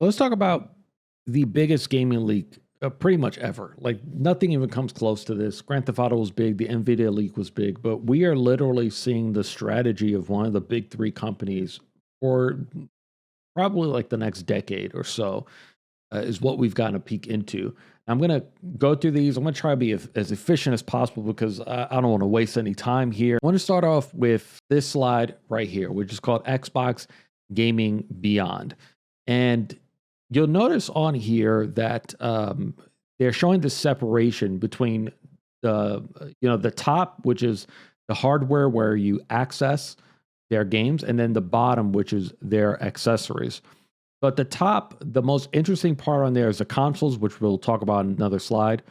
Let's talk about the biggest gaming leak pretty much ever. Like nothing even comes close to this. Grand Theft Auto was big, the Nvidia leak was big, but we are literally seeing the strategy of one of the big three companies for probably like the next decade or so is what we've gotten a peek into. I'm going to go through these. I'm going to try to be as efficient as possible because I don't want to waste any time here. I want to start off with this slide right here, which is called Xbox Gaming Beyond. And you'll notice on here that they're showing the separation between the top, which is the hardware where you access their games, and then the bottom, which is their accessories. But the top, the most interesting part on there is the consoles, which we'll talk about in another slide,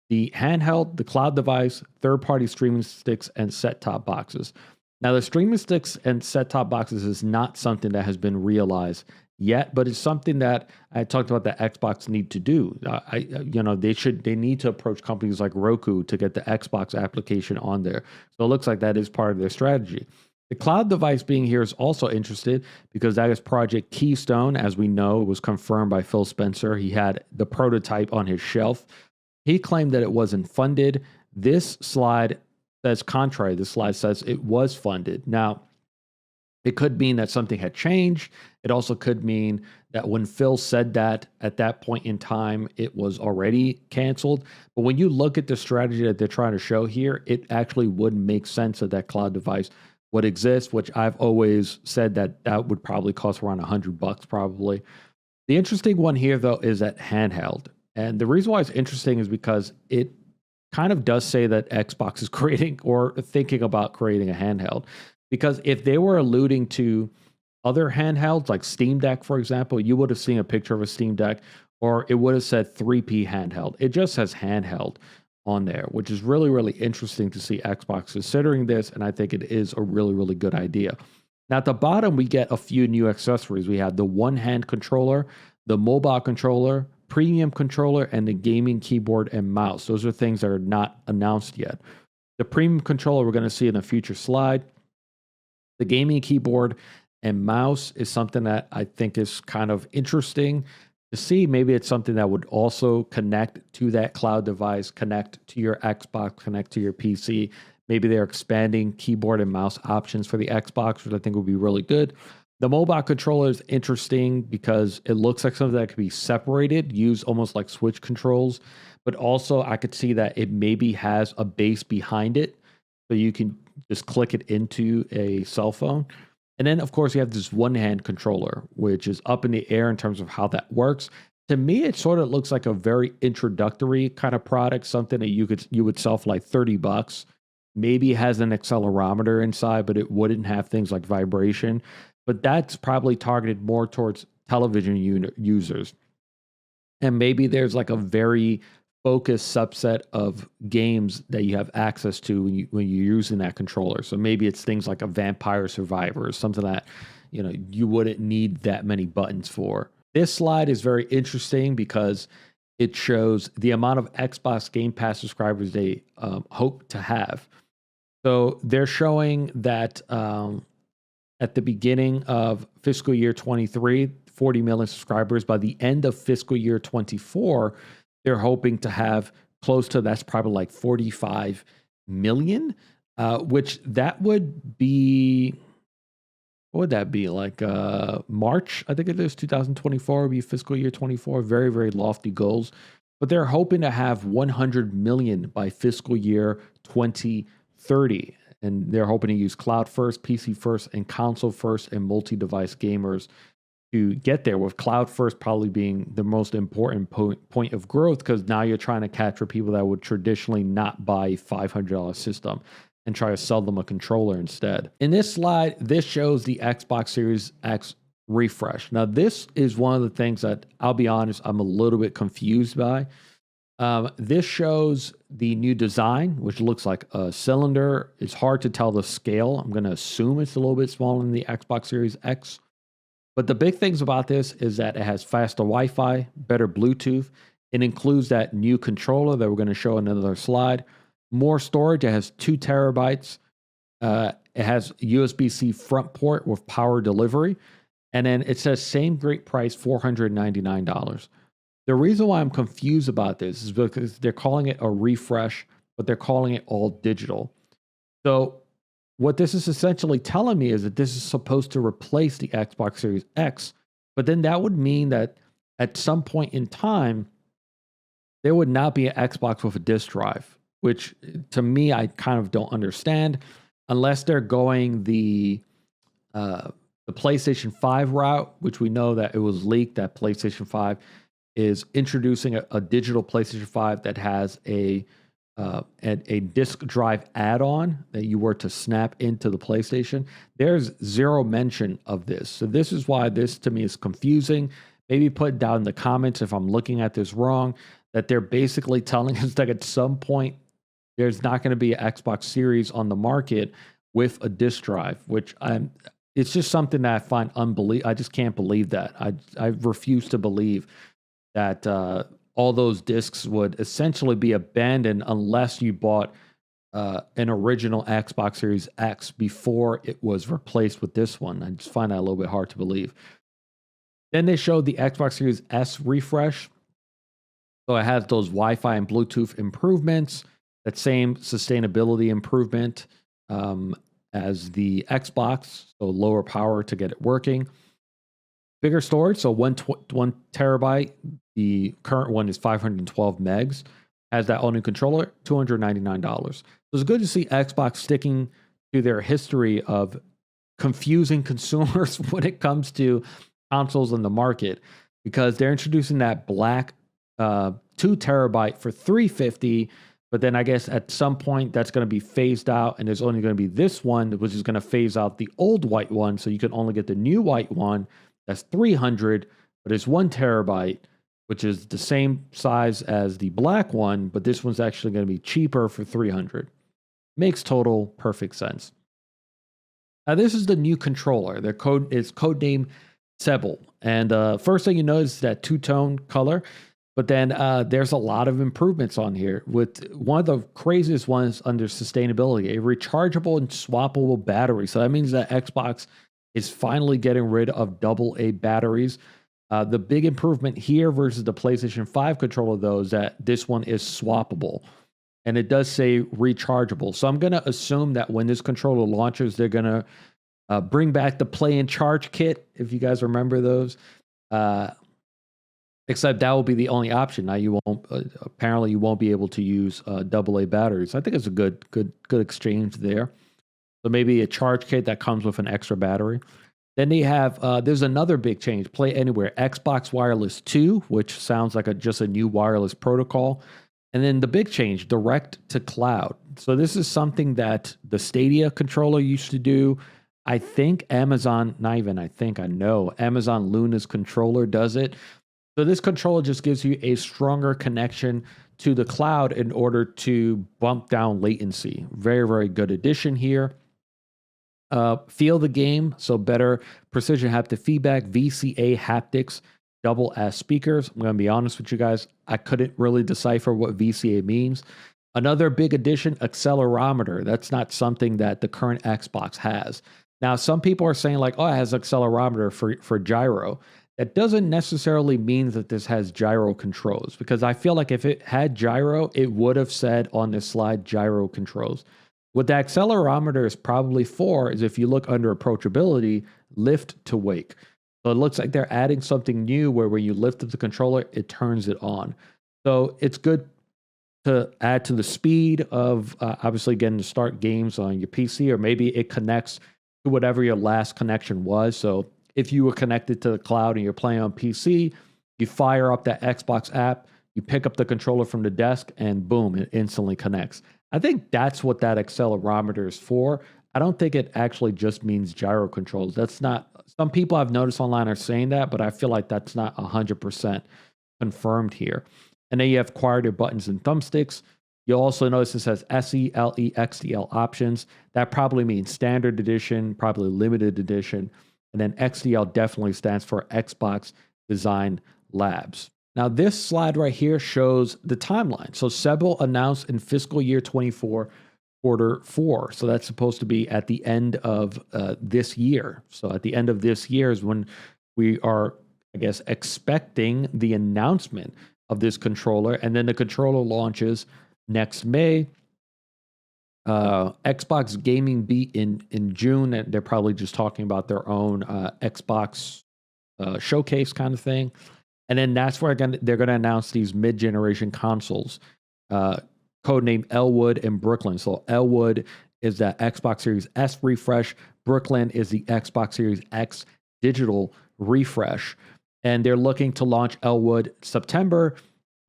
the handheld, the cloud device, third-party streaming sticks, and set-top boxes. Now, the streaming sticks and set-top boxes is not something that has been realized yet, but it's something that I talked about that Xbox need to do. They need to approach companies like Roku to get the Xbox application on there. So it looks like that is part of their strategy. The cloud device being here is also interested because that is Project Keystone. As we know, it was confirmed by Phil Spencer. He had the prototype on his shelf. He claimed that it wasn't funded. This slide says contrary. This slide says it was funded. Now, it could mean that something had changed. It also could mean that when Phil said that at that point in time, it was already canceled. But when you look at the strategy that they're trying to show here, it actually would make sense that that cloud device would exist, which I've always said that would probably cost around $100 probably. The interesting one here, though, is that handheld. And the reason why it's interesting is because it kind of does say that Xbox is creating or thinking about creating a handheld. Because if they were alluding to other handhelds, like Steam Deck, for example, you would have seen a picture of a Steam Deck, or it would have said 3P handheld. It just says handheld on there, which is really, really interesting to see Xbox considering this, and I think it is a really, really good idea. Now, at the bottom, we get a few new accessories. We have the one-hand controller, the mobile controller, premium controller, and the gaming keyboard and mouse. Those are things that are not announced yet. The premium controller we're going to see in a future slide. The gaming keyboard and mouse is something that I think is kind of interesting to see. Maybe it's something that would also connect to that cloud device, connect to your Xbox, connect to your PC. Maybe they're expanding keyboard and mouse options for the Xbox, which I think would be really good. The mobile controller is interesting because it looks like something that could be separated, used almost like Switch controls, but also I could see that it maybe has a base behind it, so you can just click it into a cell phone. And then, of course, you have this one-hand controller, which is up in the air in terms of how that works. To me, it sort of looks like a very introductory kind of product, something that you would sell for like $30. Maybe it has an accelerometer inside, but it wouldn't have things like vibration. But that's probably targeted more towards television users. And maybe there's like a very focused subset of games that you have access to when you're using that controller. So maybe it's things like a Vampire Survivor or something that you wouldn't need that many buttons for. This slide is very interesting because it shows the amount of Xbox Game Pass subscribers they hope to have. So they're showing that at the beginning of fiscal year 23, 40 million subscribers. By the end of fiscal year 24, they're hoping to have close to, that's probably like 45 million, which that would be, what would that be? Like March, I think it is, 2024 would be fiscal year 24. Very, very lofty goals. But they're hoping to have 100 million by fiscal year 2030. And they're hoping to use cloud first, PC first, and console first, and multi-device gamers to get there, with cloud first probably being the most important point of growth, because now you're trying to capture people that would traditionally not buy a $500 system and try to sell them a controller instead. In this slide, this shows the Xbox Series X refresh. Now, this is one of the things that, I'll be honest, I'm a little bit confused by. This shows the new design, which looks like a cylinder. It's hard to tell the scale. I'm going to assume it's a little bit smaller than the Xbox Series X. But the big things about this is that it has faster Wi-Fi, better Bluetooth. It includes that new controller that we're going to show in another slide. More storage. It has 2 terabytes. It has USB-C front port with power delivery. And then it says same great price, $499. The reason why I'm confused about this is because they're calling it a refresh, but they're calling it all digital. So what this is essentially telling me is that this is supposed to replace the Xbox Series X, but then that would mean that at some point in time, there would not be an Xbox with a disk drive, which to me, I kind of don't understand unless they're going the PlayStation 5 route, which we know that it was leaked that PlayStation 5 is introducing a digital PlayStation 5 that has a disk drive add-on that you were to snap into the PlayStation. There's zero mention of this. So this is why this to me is confusing. Maybe put down in the comments if I'm looking at this wrong, that they're basically telling us that at some point there's not going to be an Xbox Series on the market with a disk drive, which it's just something that I find unbelievable. I just can't believe that. I refuse to believe that all those discs would essentially be abandoned unless you bought an original Xbox Series X before it was replaced with this one. I just find that a little bit hard to believe. Then they showed the Xbox Series S refresh. So it has those Wi-Fi and Bluetooth improvements, that same sustainability improvement as the Xbox, so lower power to get it working. Bigger storage, so 1 terabyte. The current one is 512 megs. Has that all new controller, $299. So it's good to see Xbox sticking to their history of confusing consumers when it comes to consoles in the market, because they're introducing that black 2 terabyte for $350. But then I guess at some point that's going to be phased out, and there's only going to be this one, which is going to phase out the old white one. So you can only get the new white one. That's $300, but it's 1 terabyte, which is the same size as the black one, but this one's actually going to be cheaper for $300. Makes total perfect sense. Now this is the new controller. Their code is codenamed Sebel, and first thing you notice is that two-tone color. But then there's a lot of improvements on here, with one of the craziest ones under sustainability, a rechargeable and swappable battery. So that means that Xbox is finally getting rid of AA batteries. The big improvement here versus the PlayStation 5 controller, though, is that this one is swappable. And it does say rechargeable. So I'm going to assume that when this controller launches, they're going to bring back the Play and Charge kit, if you guys remember those. Except that will be the only option. Now you won't. Apparently, you won't be able to use AA batteries. I think it's a good exchange there. So maybe a charge kit that comes with an extra battery. Then they have. There's another big change. Play Anywhere Xbox Wireless 2, which sounds like just a new wireless protocol. And then the big change, Direct to Cloud. So this is something that the Stadia controller used to do. I think Amazon, not even I think, I know Amazon Luna's controller does it. So this controller just gives you a stronger connection to the cloud in order to bump down latency. Very, very good addition here. Feel the game, so better precision haptic feedback, VCA haptics, double ass speakers. I'm going to be honest with you guys, I couldn't really decipher what VCA means. Another big addition, accelerometer. That's not something that the current Xbox has. Now, some people are saying like, oh, it has accelerometer for gyro. That doesn't necessarily mean that this has gyro controls, because I feel like if it had gyro, it would have said on this slide gyro controls. What the accelerometer is probably for is, if you look under approachability, lift to wake. So it looks like they're adding something new where when you lift up the controller, it turns it on. So it's good to add to the speed of obviously getting to start games on your PC, or maybe it connects to whatever your last connection was. So if you were connected to the cloud and you're playing on PC, you fire up that Xbox app, you pick up the controller from the desk, and boom, it instantly connects. I think that's what that accelerometer is for. I don't think it actually just means gyro controls. That's not, some people I've noticed online are saying that, but I feel like that's not 100% confirmed here. And then you have quieter buttons and thumbsticks. You'll also notice this has SE, LE, XDL options. That probably means standard edition, probably limited edition. And then XDL definitely stands for Xbox Design Labs. Now, this slide right here shows the timeline. So Sebel announced in fiscal year 24 Q4. So that's supposed to be at the end of this year. So at the end of this year is when we are, I guess, expecting the announcement of this controller. And then the controller launches next May. Xbox Gaming Beat in June, and they're probably just talking about their own Xbox showcase kind of thing. And then that's where they're going to announce these mid-generation consoles, codenamed Elwood and Brooklyn. So Elwood is the Xbox Series S refresh. Brooklyn is the Xbox Series X digital refresh. And they're looking to launch Elwood September,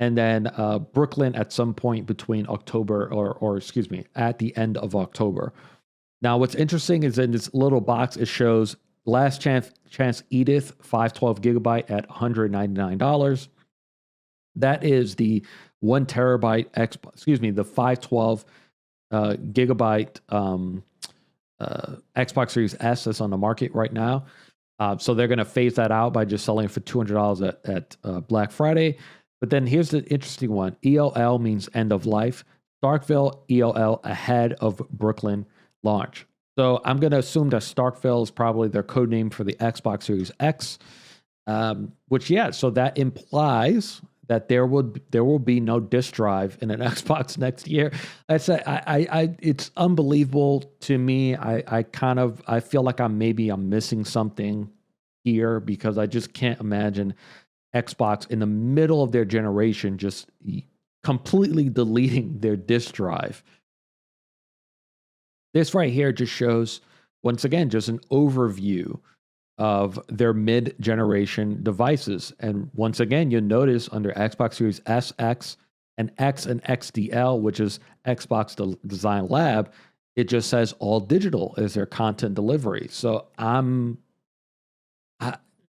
and then Brooklyn at some point between October or excuse me, at the end of October. Now, what's interesting is in this little box, it shows Last Chance Edith 512 gigabyte at $199. That is the 1 terabyte the 512 gigabyte Xbox Series S that's on the market right now. So they're going to phase that out by just selling it for $200 at Black Friday. But then here's the interesting one. ELL means end of life. Starkville ELL ahead of Brooklyn launch. So I'm going to assume that Starkville is probably their code name for the Xbox Series X, so that implies that there will be no disk drive in an Xbox next year. It's unbelievable to me. I feel like I'm missing something here, because I just can't imagine Xbox in the middle of their generation just completely deleting their disk drive. This right here just shows, once again, just an overview of their mid-generation devices. And once again, you'll notice under Xbox Series S, X, and X and XDL, which is Xbox Design Lab, it just says all digital as their content delivery. So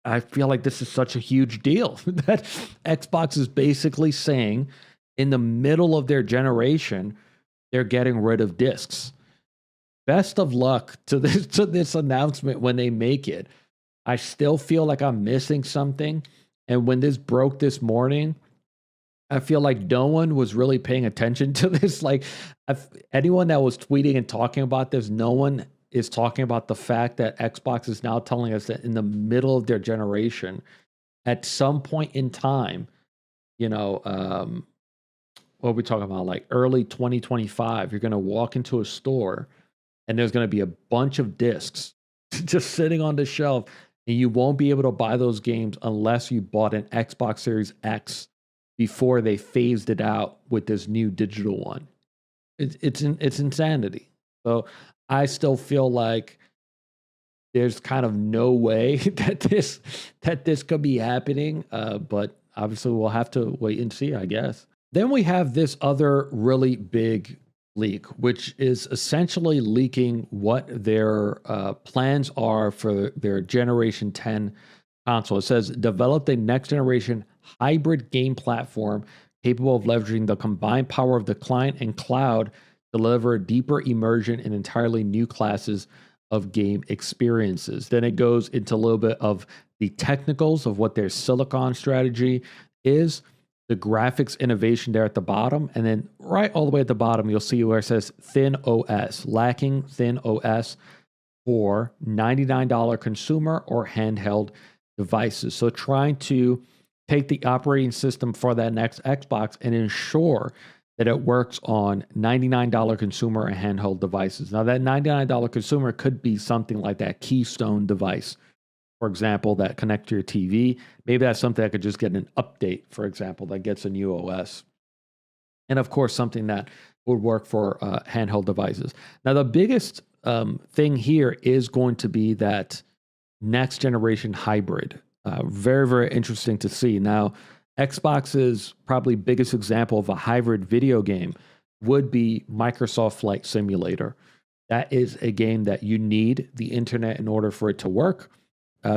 I feel like this is such a huge deal that Xbox is basically saying in the middle of their generation, they're getting rid of discs. Best of luck to this announcement when they make it. I still feel like I'm missing something. And when this broke this morning, I feel like no one was really paying attention to this. Like, anyone that was tweeting and talking about this, no one is talking about the fact that Xbox is now telling us that in the middle of their generation, at some point in time, what are we talking about? Like early 2025, you're going to walk into a store and there's going to be a bunch of discs just sitting on the shelf, and you won't be able to buy those games unless you bought an Xbox Series X before they phased it out with this new digital one. It's insanity. So I still feel like there's kind of no way that this could be happening, but obviously we'll have to wait and see, I guess. Then we have this other really big leak, which is essentially leaking what their plans are for their Generation 10 console. It says, develop a next generation hybrid game platform capable of leveraging the combined power of the client and cloud, deliver deeper immersion in entirely new classes of game experiences. Then it goes into a little bit of the technicals of what their silicon strategy is, the graphics innovation there at the bottom, and then right all the way at the bottom, you'll see where it says Thin OS, lacking Thin OS for $99 consumer or handheld devices. So trying to take the operating system for that next Xbox and ensure that it works on $99 consumer and handheld devices. Now, that $99 consumer could be something like that Keystone device, for example, that connects to your TV. Maybe that's something that could just get an update, for example, that gets a new OS. And of course, something that would work for handheld devices. Now, the biggest thing here is going to be that next generation hybrid. Very, very interesting to see. Now, Xbox's probably biggest example of a hybrid video game would be Microsoft Flight Simulator. That is a game that you need the internet in order for it to work,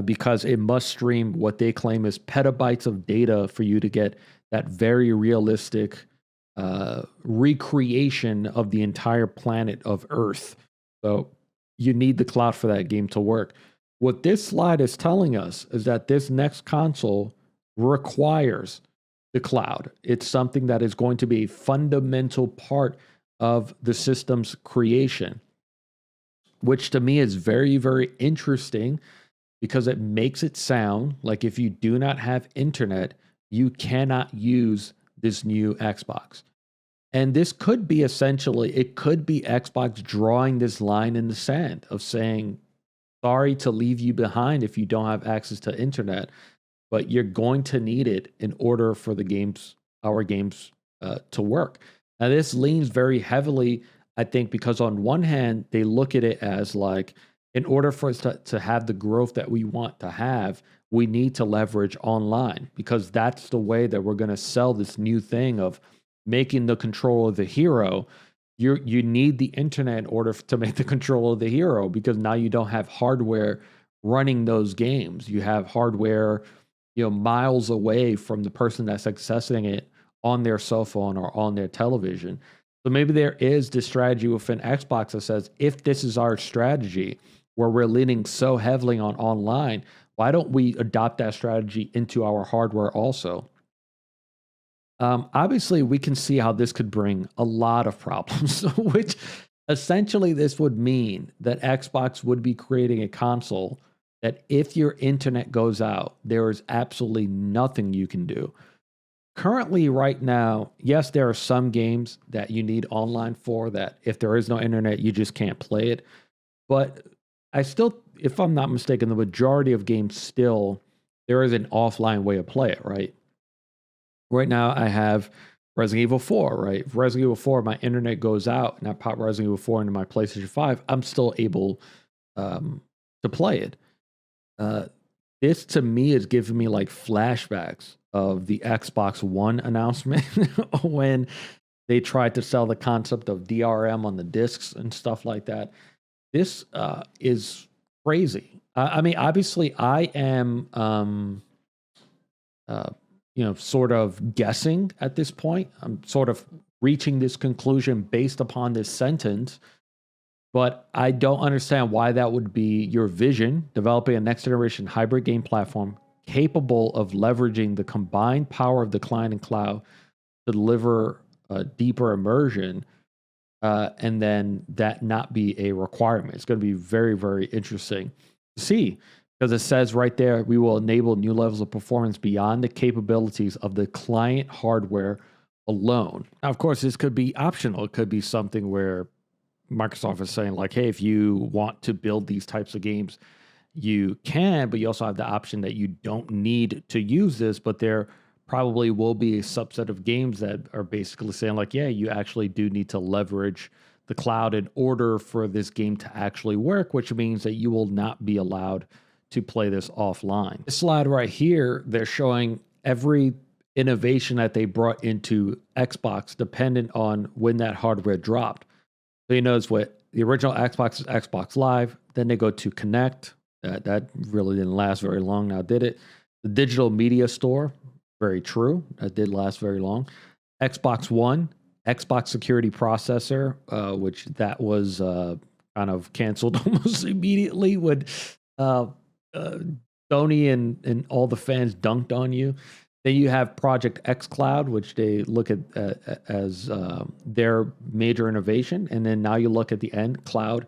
because it must stream what they claim is petabytes of data for you to get that very realistic recreation of the entire planet of Earth. So you need the cloud for that game to work. What this slide is telling us is that this next console requires the cloud. It's something that is going to be a fundamental part of the system's creation, which to me is very, very interesting because it makes it sound like if you do not have internet, you cannot use this new Xbox. And this could be essentially, it could be Xbox drawing this line in the sand of saying, sorry to leave you behind if you don't have access to internet, but you're going to need it in order for our games to work. Now, this leans very heavily, I think, because on one hand, they look at it as like, in order for us to have the growth that we want to have, we need to leverage online because that's the way that we're going to sell this new thing of making the controller the hero. You need the internet in order to make the controller the hero because now you don't have hardware running those games. You have hardware, miles away from the person that's accessing it on their cell phone or on their television. So maybe there is this strategy within Xbox that says, if this is our strategy where we're leaning so heavily on online, why don't we adopt that strategy into our hardware also? Obviously, we can see how this could bring a lot of problems, which essentially this would mean that Xbox would be creating a console that if your internet goes out, there is absolutely nothing you can do. Currently, right now, yes, there are some games that you need online for that if there is no internet, you just can't play it. But I still, if I'm not mistaken, the majority of games still, there is an offline way to play it, right? Right now, I have Resident Evil 4, right? If Resident Evil 4, my internet goes out and I pop Resident Evil 4 into my PlayStation 5, I'm still able to play it. This to me is giving me like flashbacks of the Xbox One announcement when they tried to sell the concept of DRM on the discs and stuff like that. This is crazy. I mean, obviously, I am, sort of guessing at this point. I'm sort of reaching this conclusion based upon this sentence. But I don't understand why that would be your vision, developing a next generation hybrid game platform capable of leveraging the combined power of the client and cloud to deliver a deeper immersion, and then that not be a requirement. It's going to be very, very interesting to see because it says right there, we will enable new levels of performance beyond the capabilities of the client hardware alone. Now, of course, this could be optional. It could be something where Microsoft is saying like, hey, if you want to build these types of games, you can, but you also have the option that you don't need to use this, but there probably will be a subset of games that are basically saying like, yeah, you actually do need to leverage the cloud in order for this game to actually work, which means that you will not be allowed to play this offline. This slide right here, they're showing every innovation that they brought into Xbox dependent on when that hardware dropped. So you notice what the original Xbox is Xbox Live. Then they go to Connect. That really didn't last very long now, did it? The digital media store, very true. That did last very long. Xbox One, Xbox security processor, which that was kind of canceled almost immediately when Sony and all the fans dunked on you. Then you have Project X Cloud, which they look at as their major innovation. And then now you look at the end, cloud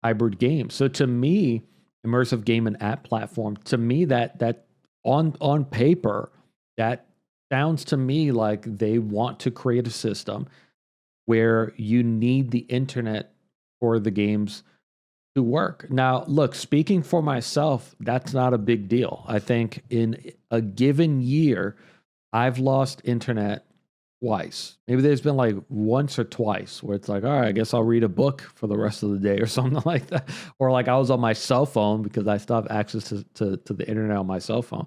hybrid games. So to me, immersive game and app platform, to me, that on paper, that sounds to me like they want to create a system where you need the internet for the games to work. Now, look, speaking for myself, that's not a big deal. I think in a given year, I've lost internet twice. Maybe there's been like once or twice where it's like, all right, I guess I'll read a book for the rest of the day or something like that. Or like I was on my cell phone because I still have access to the internet on my cell phone.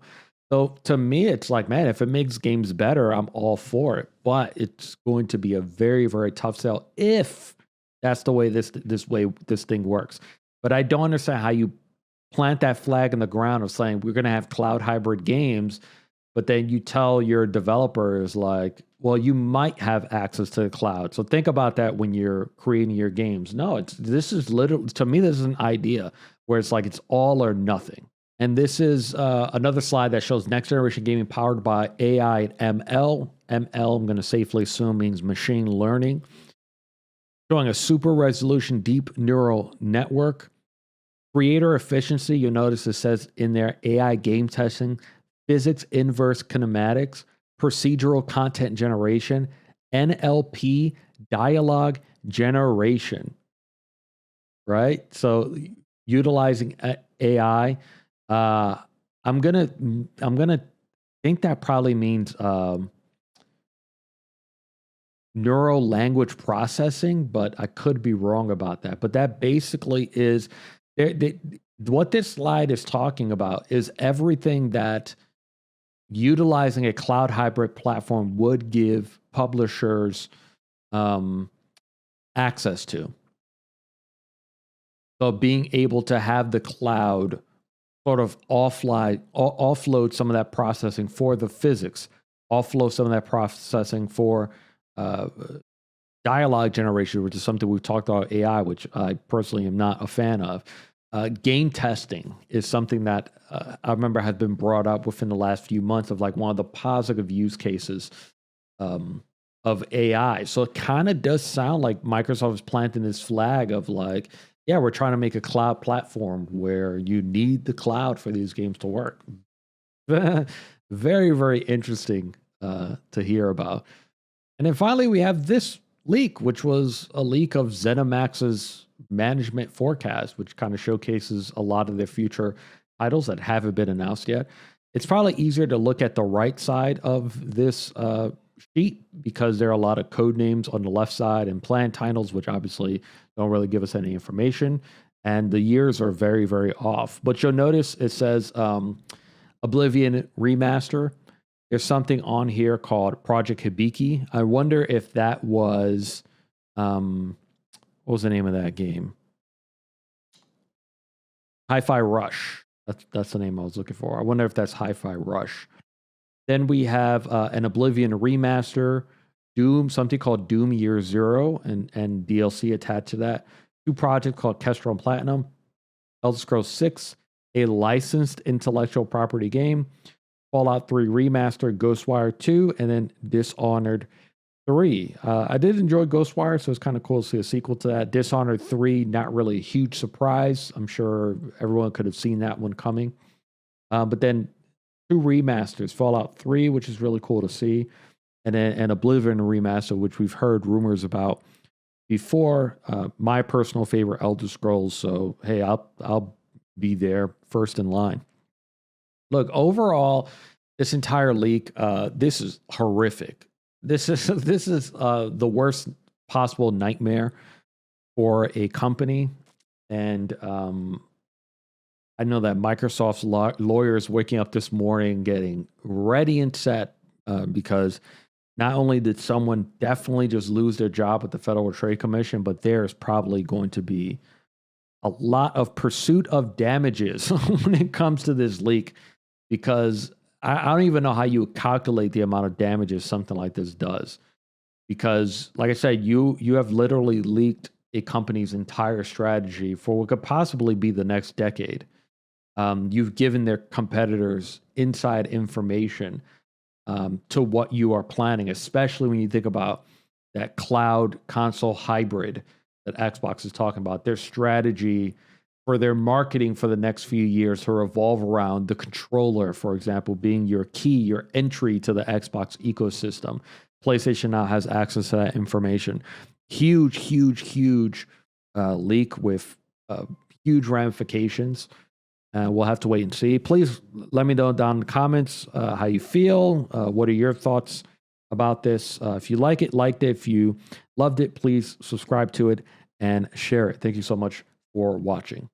So to me, it's like, man, if it makes games better, I'm all for it. But it's going to be a very, very tough sell if that's the way this thing works. But I don't understand how you plant that flag in the ground of saying we're going to have cloud hybrid games, but then you tell your developers like, well, you might have access to the cloud. So think about that when you're creating your games. No, this is literally, to me, this is an idea where it's like it's all or nothing. And this is another slide that shows next generation gaming powered by AI and ML. ML, I'm going to safely assume, means machine learning. showing a super resolution deep neural network. Creator efficiency, you'll notice it says in there AI game testing, physics inverse kinematics, procedural content generation, NLP dialogue generation, right? So utilizing AI, I'm gonna think that probably means neural language processing, but I could be wrong about that. But that basically is what this slide is talking about is everything that utilizing a cloud hybrid platform would give publishers access to. So being able to have the cloud sort of offload some of that processing for the physics, offload some of that processing for dialogue generation, which is something we've talked about AI, which I personally am not a fan of. Game testing is something that I remember has been brought up within the last few months of like one of the positive use cases of AI. So it kind of does sound like Microsoft is planting this flag of like, yeah, we're trying to make a cloud platform where you need the cloud for these games to work. Very, very interesting to hear about. And then finally, we have this leak, which was a leak of ZeniMax's management forecast, which kind of showcases a lot of their future titles that haven't been announced yet. It's probably easier to look at the right side of this sheet because there are a lot of code names on the left side and planned titles, which obviously don't really give us any information. And the years are very, very off. But you'll notice it says Oblivion Remaster. There's something on here called Project Hibiki. I wonder if that was, what was the name of that game? Hi-Fi Rush. That's the name I was looking for. I wonder if that's Hi-Fi Rush. Then we have an Oblivion Remaster, Doom, something called Doom Year Zero, and DLC attached to that. Two projects called Kestrel and Platinum, Elder Scrolls 6, a licensed intellectual property game, Fallout 3 Remaster, Ghostwire 2, and then Dishonored 3. I did enjoy Ghostwire, so it's kind of cool to see a sequel to that. Dishonored 3, not really a huge surprise. I'm sure everyone could have seen that one coming. But then two remasters, Fallout 3, which is really cool to see, and then an Oblivion remaster, which we've heard rumors about before. My personal favorite, Elder Scrolls. So hey, I'll be there first in line. Look, overall, this entire leak, this is horrific. This is the worst possible nightmare for a company, and I know that Microsoft's lawyers waking up this morning getting ready and set because not only did someone definitely just lose their job at the Federal Trade Commission, but there's probably going to be a lot of pursuit of damages when it comes to this leak, because I don't even know how you would calculate the amount of damages something like this does. Because, like I said, you have literally leaked a company's entire strategy for what could possibly be the next decade. You've given their competitors inside information to what you are planning, especially when you think about that cloud console hybrid that Xbox is talking about. Their strategy for their marketing for the next few years to revolve around the controller, for example, being your key, your entry to the Xbox ecosystem. PlayStation now has access to that information. Huge leak with huge ramifications. We'll have to wait and see. Please let me know down in the comments how you feel. What are your thoughts about this? If you liked it. If you loved it, please subscribe to it and share it. Thank you so much for watching.